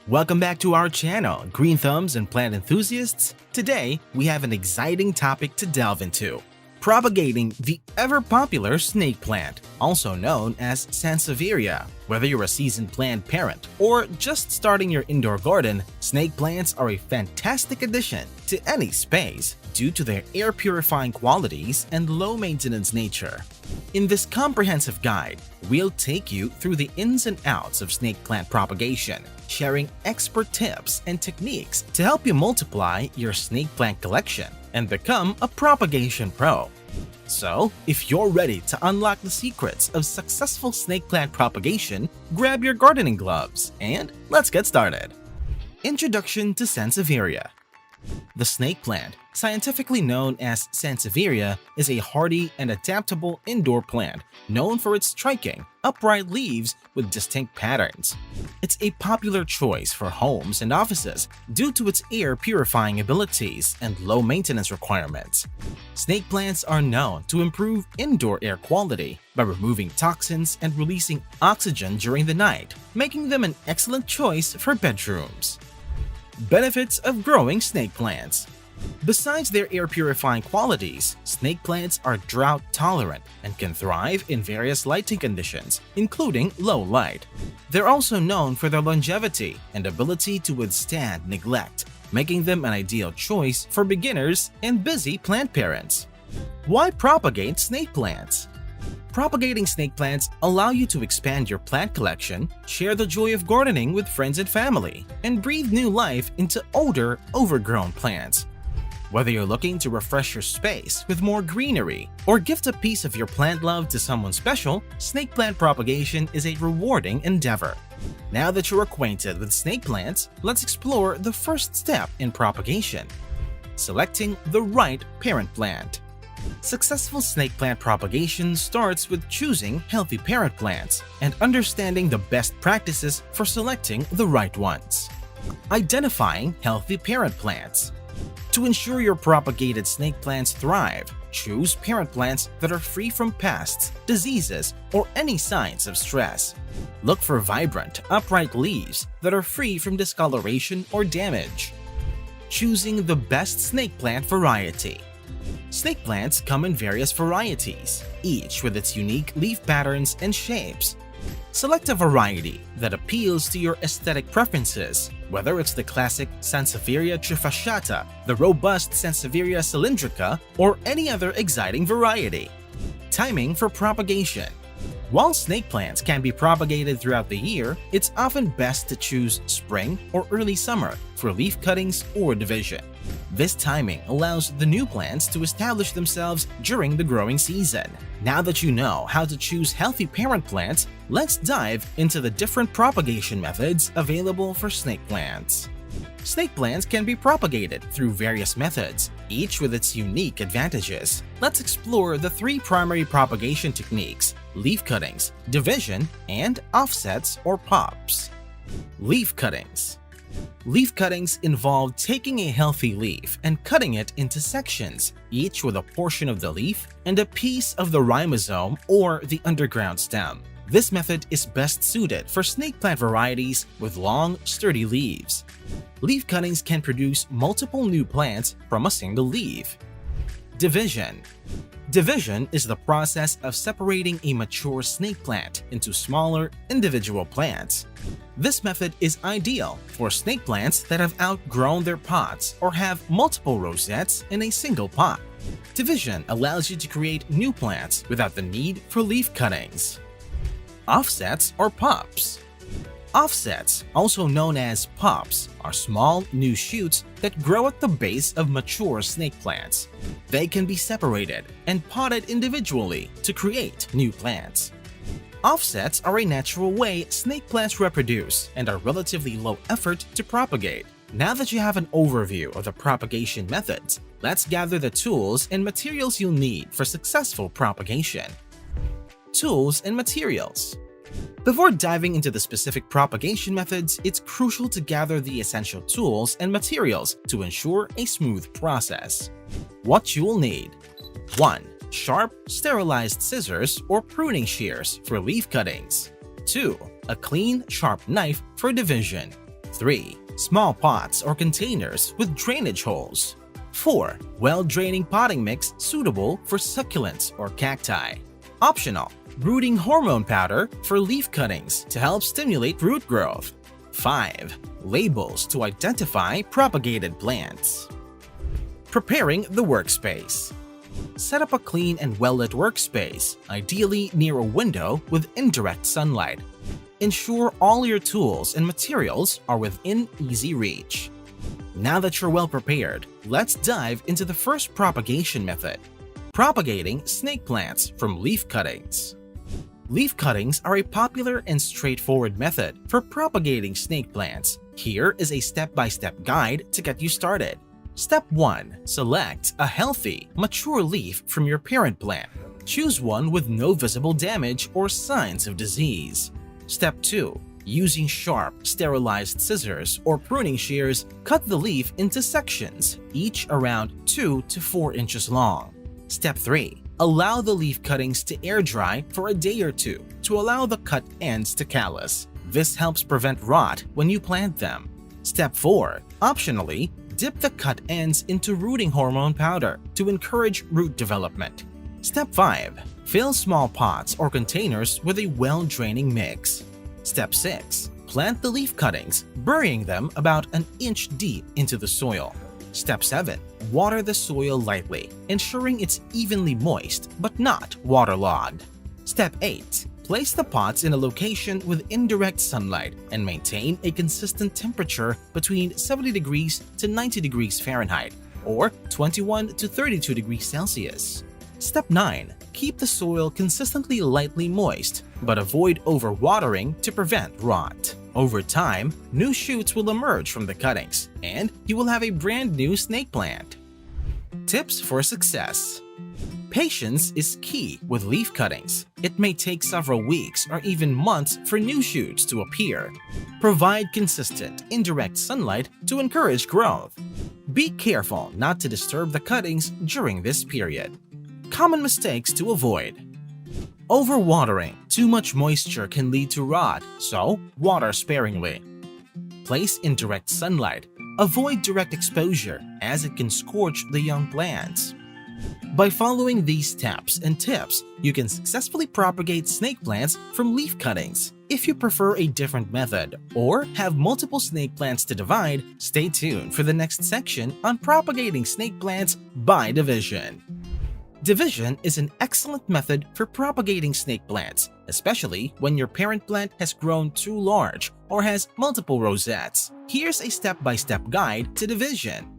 Welcome back to our channel, Green Thumbs and Plant Enthusiasts. Today, we have an exciting topic to delve into: propagating the ever-popular snake plant, also known as Sansevieria. Whether you're a seasoned plant parent or just starting your indoor garden, snake plants are a fantastic addition to any space due to their air-purifying qualities and low-maintenance nature. In this comprehensive guide, we'll take you through the ins and outs of snake plant propagation, sharing expert tips and techniques to help you multiply your snake plant collection and become a propagation pro. So, if you're ready to unlock the secrets of successful snake plant propagation, grab your gardening gloves and let's get started. Introduction to Sansevieria. The snake plant, scientifically known as Sansevieria, is a hardy and adaptable indoor plant known for its striking, upright leaves with distinct patterns. It's a popular choice for homes and offices due to its air-purifying abilities and low maintenance requirements. Snake plants are known to improve indoor air quality by removing toxins and releasing oxygen during the night, making them an excellent choice for bedrooms. Benefits of growing snake plants. Besides their air-purifying qualities, snake plants are drought-tolerant and can thrive in various lighting conditions, including low light. They're also known for their longevity and ability to withstand neglect, making them an ideal choice for beginners and busy plant parents. Why propagate snake plants? Propagating snake plants allow you to expand your plant collection, share the joy of gardening with friends and family, and breathe new life into older, overgrown plants. Whether you're looking to refresh your space with more greenery or gift a piece of your plant love to someone special, snake plant propagation is a rewarding endeavor. Now that you're acquainted with snake plants, let's explore the first step in propagation: selecting the right parent plant. Successful snake plant propagation starts with choosing healthy parent plants and understanding the best practices for selecting the right ones. Identifying healthy parent plants. To ensure your propagated snake plants thrive, choose parent plants that are free from pests, diseases, or any signs of stress. Look for vibrant, upright leaves that are free from discoloration or damage. Choosing the best snake plant variety. Snake plants come in various varieties, each with its unique leaf patterns and shapes. Select a variety that appeals to your aesthetic preferences, whether it's the classic Sansevieria trifasciata, the robust Sansevieria cylindrica, or any other exciting variety. Timing for propagation. While snake plants can be propagated throughout the year, it's often best to choose spring or early summer for leaf cuttings or division. This timing allows the new plants to establish themselves during the growing season. Now that you know how to choose healthy parent plants, let's dive into the different propagation methods available for snake plants. Snake plants can be propagated through various methods, each with its unique advantages. Let's explore the three primary propagation techniques: leaf cuttings, division, and offsets or pops. Leaf cuttings. Leaf cuttings involve taking a healthy leaf and cutting it into sections, each with a portion of the leaf and a piece of the rhizome or the underground stem. This method is best suited for snake plant varieties with long, sturdy leaves. Leaf cuttings can produce multiple new plants from a single leaf. Division. Division is the process of separating a mature snake plant into smaller, individual plants. This method is ideal for snake plants that have outgrown their pots or have multiple rosettes in a single pot. Division allows you to create new plants without the need for leaf cuttings. Offsets or pops. Offsets, also known as pops, are small, new shoots that grow at the base of mature snake plants. They can be separated and potted individually to create new plants. Offsets are a natural way snake plants reproduce and are relatively low effort to propagate. Now that you have an overview of the propagation methods, let's gather the tools and materials you'll need for successful propagation. Tools and materials. Before diving into the specific propagation methods, it's crucial to gather the essential tools and materials to ensure a smooth process. What you will need: 1. Sharp, sterilized scissors or pruning shears for leaf cuttings. 2. A clean, sharp knife for division. 3. Small pots or containers with drainage holes. 4. Well-draining potting mix suitable for succulents or cacti. Optional: rooting hormone powder for leaf cuttings to help stimulate root growth. 5. Labels to identify propagated plants. Preparing the workspace. Set up a clean and well-lit workspace, ideally near a window with indirect sunlight. Ensure all your tools and materials are within easy reach. Now that you're well prepared, let's dive into the first propagation method: propagating snake plants from leaf cuttings. Leaf cuttings are a popular and straightforward method for propagating snake plants. Here is a step-by-step guide to get you started. Step 1. Select a healthy, mature leaf from your parent plant. Choose one with no visible damage or signs of disease. Step 2. Using sharp, sterilized scissors or pruning shears, cut the leaf into sections, each around 2 to 4 inches long. Step 3. Allow the leaf cuttings to air dry for a day or two to allow the cut ends to callus. This helps prevent rot when you plant them. Step 4. Optionally, dip the cut ends into rooting hormone powder to encourage root development. Step 5. Fill small pots or containers with a well-draining mix. Step 6. Plant the leaf cuttings, burying them about an inch deep into the soil. Step 7. Water the soil lightly, ensuring it's evenly moist but not waterlogged. Step 8. Place the pots in a location with indirect sunlight and maintain a consistent temperature between 70 degrees to 90 degrees Fahrenheit or 21 to 32 degrees Celsius. Step 9. Keep the soil consistently lightly moist, but avoid overwatering to prevent rot. Over time, new shoots will emerge from the cuttings, and you will have a brand new snake plant. Tips for success. Patience is key with leaf cuttings. It may take several weeks or even months for new shoots to appear. Provide consistent, indirect sunlight to encourage growth. Be careful not to disturb the cuttings during this period. Common mistakes to avoid. Overwatering. Too much moisture can lead to rot, so water sparingly. Place in direct sunlight. Avoid direct exposure as it can scorch the young plants. By following these steps and tips, you can successfully propagate snake plants from leaf cuttings. If you prefer a different method or have multiple snake plants to divide, stay tuned for the next section on propagating snake plants by division. Division is an excellent method for propagating snake plants, especially when your parent plant has grown too large or has multiple rosettes. Here's a step-by-step guide to division.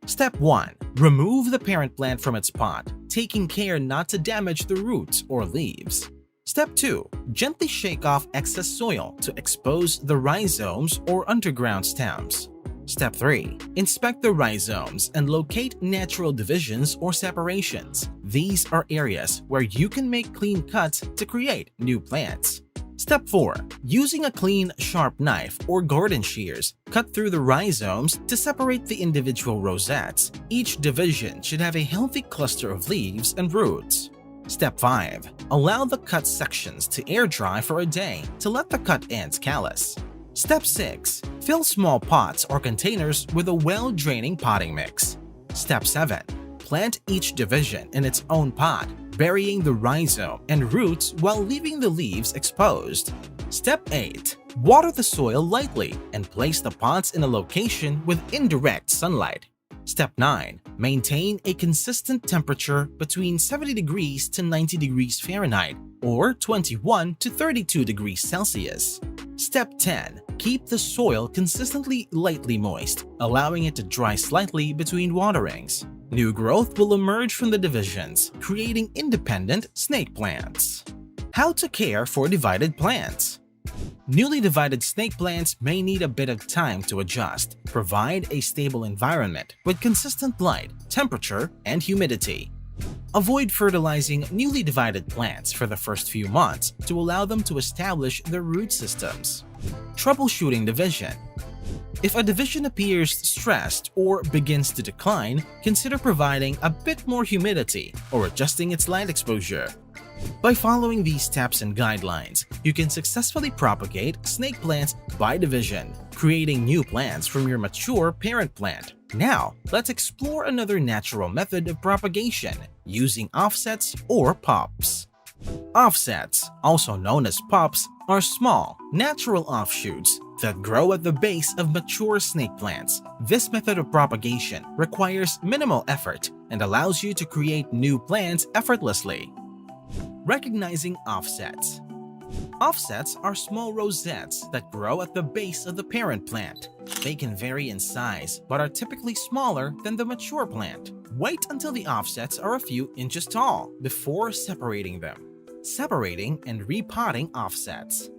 Step 1. Remove the parent plant from its pot, taking care not to damage the roots or leaves. Step 2. Gently shake off excess soil to expose the rhizomes or underground stems. Step 3. Inspect the rhizomes and locate natural divisions or separations. These are areas where you can make clean cuts to create new plants. Step 4. Using a clean, sharp knife or garden shears, cut through the rhizomes to separate the individual rosettes. Each division should have a healthy cluster of leaves and roots. Step 5. Allow the cut sections to air dry for a day to let the cut ends callus. Step 6. Fill small pots or containers with a well-draining potting mix. Step 7. Plant each division in its own pot, burying the rhizome and roots while leaving the leaves exposed. Step 8. Water the soil lightly and place the pots in a location with indirect sunlight. Step 9. Maintain a consistent temperature between 70 degrees to 90 degrees Fahrenheit or 21 to 32 degrees Celsius. Step 10. Keep the soil consistently lightly moist, allowing it to dry slightly between waterings. New growth will emerge from the divisions, creating independent snake plants. How to care for divided plants. Newly divided snake plants may need a bit of time to adjust. Provide a stable environment with consistent light, temperature, and humidity. Avoid fertilizing newly divided plants for the first few months to allow them to establish their root systems. Troubleshooting division. If a division appears stressed or begins to decline, consider providing a bit more humidity or adjusting its light exposure. By following these steps and guidelines, you can successfully propagate snake plants by division, creating new plants from your mature parent plant. Now, let's explore another natural method of propagation using offsets or pops. Offsets, also known as pops, are small, natural offshoots that grow at the base of mature snake plants. This method of propagation requires minimal effort and allows you to create new plants effortlessly. Recognizing offsets. Offsets are small rosettes that grow at the base of the parent plant. They can vary in size but are typically smaller than the mature plant. Wait until the offsets are a few inches tall before separating them. Separating and repotting offsets.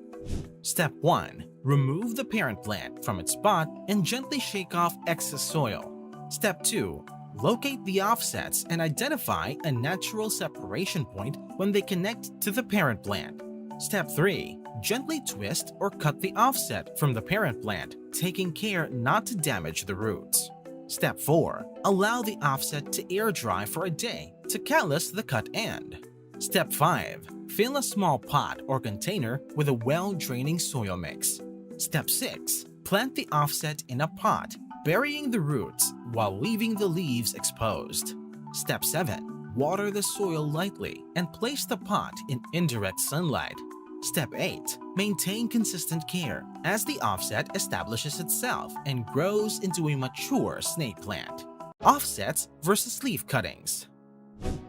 Step 1. Remove the parent plant from its pot and gently shake off excess soil. Step 2. Locate the offsets and identify a natural separation point when they connect to the parent plant. Step 3. Gently twist or cut the offset from the parent plant, taking care not to damage the roots. Step 4. Allow the offset to air dry for a day to callus the cut end. Step 5. Fill a small pot or container with a well-draining soil mix. Step 6. Plant the offset in a pot, burying the roots while leaving the leaves exposed. Step 7. Water the soil lightly and place the pot in indirect sunlight. Step 8. Maintain consistent care as the offset establishes itself and grows into a mature snake plant. Offsets versus leaf cuttings.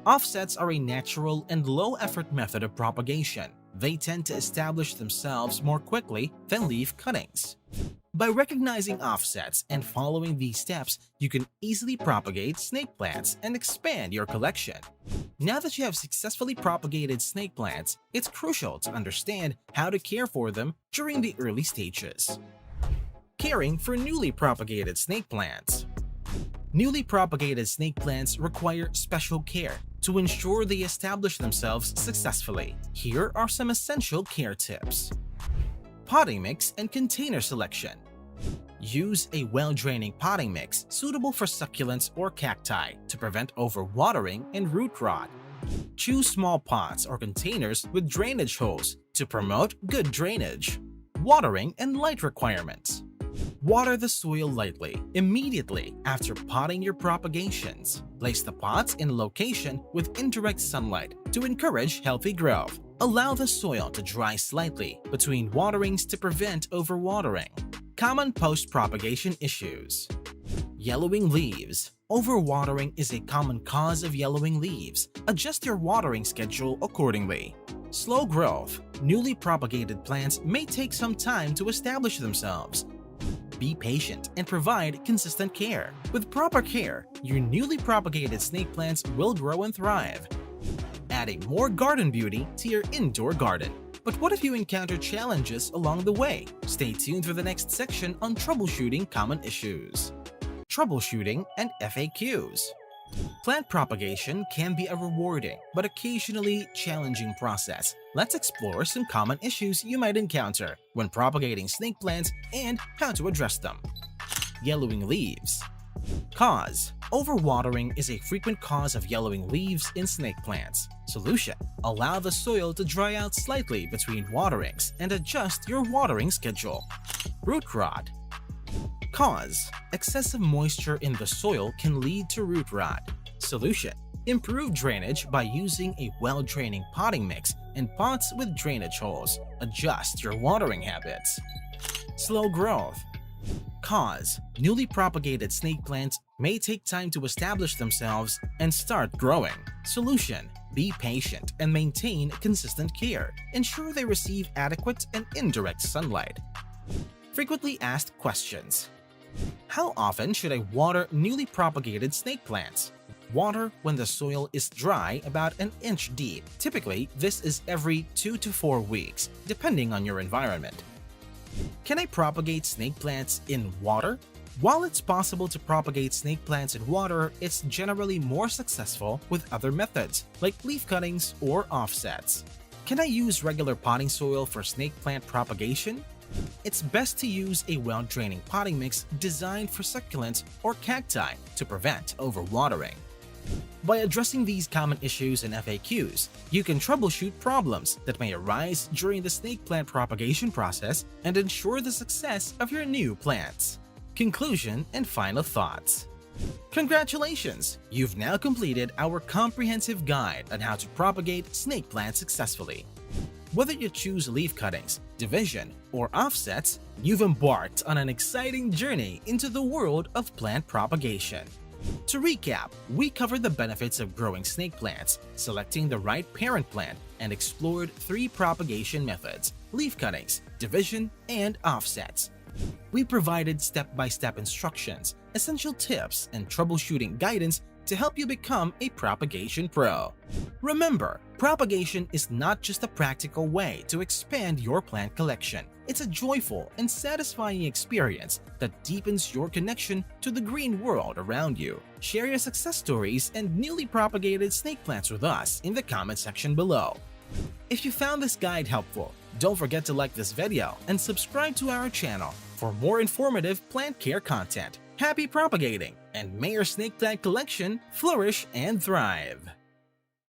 Offsets are a natural and low-effort method of propagation. They tend to establish themselves more quickly than leaf cuttings. By recognizing offsets and following these steps, you can easily propagate snake plants and expand your collection. Now that you have successfully propagated snake plants, it's crucial to understand how to care for them during the early stages. Caring for newly propagated snake plants. Newly propagated snake plants require special care to ensure they establish themselves successfully. Here are some essential care tips. Potting mix and container selection. Use a well-draining potting mix suitable for succulents or cacti to prevent overwatering and root rot. Choose small pots or containers with drainage holes to promote good drainage. Watering and light requirements. Water the soil lightly immediately after potting your propagations. Place the pots in a location with indirect sunlight to encourage healthy growth. Allow the soil to dry slightly between waterings to prevent overwatering. Common post-propagation issues. Yellowing leaves. Overwatering is a common cause of yellowing leaves. Adjust your watering schedule accordingly. Slow growth. Newly propagated plants may take some time to establish themselves. Be patient and provide consistent care. With proper care, your newly propagated snake plants will grow and thrive, adding more garden beauty to your indoor garden. But what if you encounter challenges along the way? Stay tuned for the next section on troubleshooting common issues. Troubleshooting and FAQs. Plant propagation can be a rewarding but occasionally challenging process. Let's explore some common issues you might encounter when propagating snake plants and how to address them. Yellowing leaves. Cause. Overwatering is a frequent cause of yellowing leaves in snake plants. Solution. Allow the soil to dry out slightly between waterings and adjust your watering schedule. Root rot. Cause. Excessive moisture in the soil can lead to root rot. Solution. Improve drainage by using a well-draining potting mix and pots with drainage holes. Adjust your watering habits. Slow growth. Cause. Newly propagated snake plants may take time to establish themselves and start growing. Solution. Be patient and maintain consistent care. Ensure they receive adequate and indirect sunlight. Frequently asked questions. How often should I water newly propagated snake plants? Water when the soil is dry about an inch deep. Typically, this is every 2 to 4 weeks, depending on your environment. Can I propagate snake plants in water? While it's possible to propagate snake plants in water, it's generally more successful with other methods, like leaf cuttings or offsets. Can I use regular potting soil for snake plant propagation? It's best to use a well-draining potting mix designed for succulents or cacti to prevent overwatering. By addressing these common issues in FAQs, you can troubleshoot problems that may arise during the snake plant propagation process and ensure the success of your new plants. Conclusion and final thoughts. Congratulations! You've now completed our comprehensive guide on how to propagate snake plants successfully. Whether you choose leaf cuttings, division, or offsets, you've embarked on an exciting journey into the world of plant propagation. To recap, we covered the benefits of growing snake plants, selecting the right parent plant, and explored 3 propagation methods: leaf cuttings, division, and offsets. We provided step-by-step instructions, essential tips, and troubleshooting guidance to help you become a propagation pro. Remember, propagation is not just a practical way to expand your plant collection. It's a joyful and satisfying experience that deepens your connection to the green world around you. Share your success stories and newly propagated snake plants with us in the comment section below. If you found this guide helpful, don't forget to like this video and subscribe to our channel for more informative plant care content. Happy propagating, and may your snake plant collection flourish and thrive!